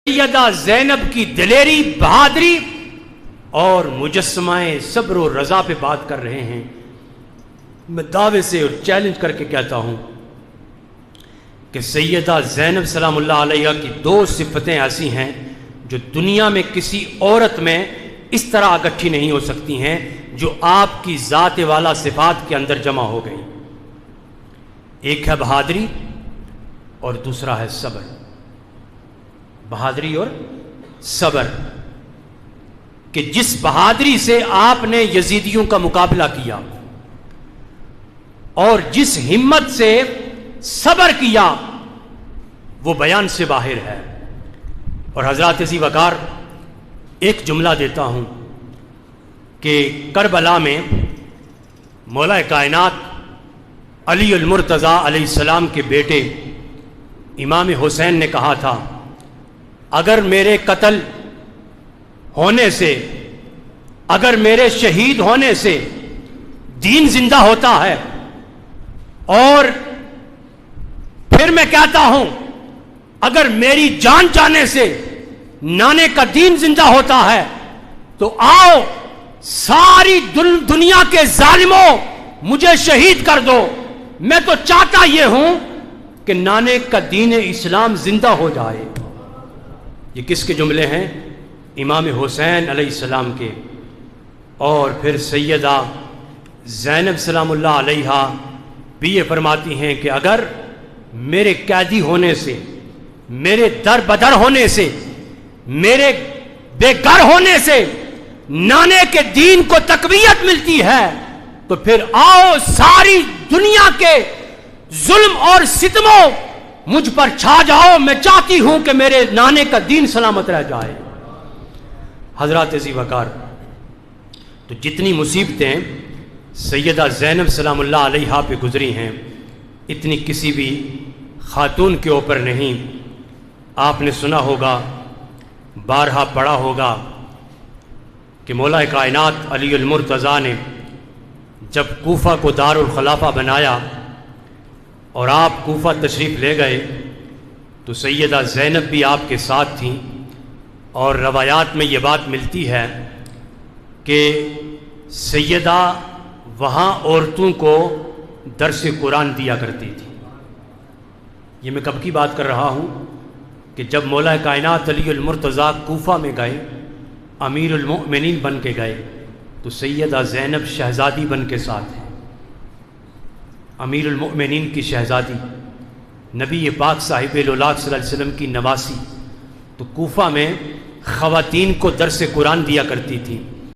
سیدہ زینب کی دلیری، بہادری اور مجسمہ صبر و رضا پہ بات کر رہے ہیں۔ میں دعوے سے اور چیلنج کر کے کہتا ہوں کہ سیدہ زینب سلام اللہ علیہ کی دو صفتیں ایسی ہیں جو دنیا میں کسی عورت میں اس طرح اکٹھی نہیں ہو سکتی ہیں جو آپ کی ذات والا صفات کے اندر جمع ہو گئی۔ ایک ہے بہادری اور دوسرا ہے صبر۔ بہادری اور صبر، کہ جس بہادری سے آپ نے یزیدیوں کا مقابلہ کیا اور جس ہمت سے صبر کیا وہ بیان سے باہر ہے۔ اور حضرات ذی وقار ایک جملہ دیتا ہوں کہ کربلا میں مولا کائنات علی المرتضیٰ علیہ السلام کے بیٹے امام حسین نے کہا تھا، اگر میرے قتل ہونے سے، اگر میرے شہید ہونے سے دین زندہ ہوتا ہے، اور پھر میں کہتا ہوں اگر میری جان جانے سے نانے کا دین زندہ ہوتا ہے، تو آؤ ساری دنیا کے ظالموں مجھے شہید کر دو، میں تو چاہتا یہ ہوں کہ نانے کا دین اسلام زندہ ہو جائے۔ یہ کس کے جملے ہیں؟ امام حسین علیہ السلام کے۔ اور پھر سیدہ زینب سلام اللہ علیہ بھی یہ فرماتی ہیں کہ اگر میرے قیدی ہونے سے، میرے در بدر ہونے سے، میرے بے گھر ہونے سے نانے کے دین کو تقویت ملتی ہے، تو پھر آؤ ساری دنیا کے ظلم اور ستموں مجھ پر چھا جاؤ، میں چاہتی ہوں کہ میرے نانے کا دین سلامت رہ جائے۔ حضرات ذی وقار، تو جتنی مصیبتیں سیدہ زینب سلام اللہ علیہ پہ گزری ہیں اتنی کسی بھی خاتون کے اوپر نہیں۔ آپ نے سنا ہوگا، بارہا پڑھا ہوگا کہ مولا کائنات علی المرتضیٰ نے جب کوفہ کو دار الخلافہ بنایا اور آپ کوفہ تشریف لے گئے تو سیدہ زینب بھی آپ کے ساتھ تھیں، اور روایات میں یہ بات ملتی ہے کہ سیدہ وہاں عورتوں کو درس قرآن دیا کرتی تھی۔ یہ میں کب کی بات کر رہا ہوں کہ جب مولا کائنات علی المرتضیٰ کوفہ میں گئے، امیر المؤمنین بن کے گئے، تو سیدہ زینب شہزادی بن کے ساتھ ہیں۔ امیر المؤمنین کی شہزادی، نبی پاک صاحب الولاق صلی اللہ علیہ وسلم کی نواسی، تو کوفہ میں خواتین کو درس قرآن دیا کرتی تھی۔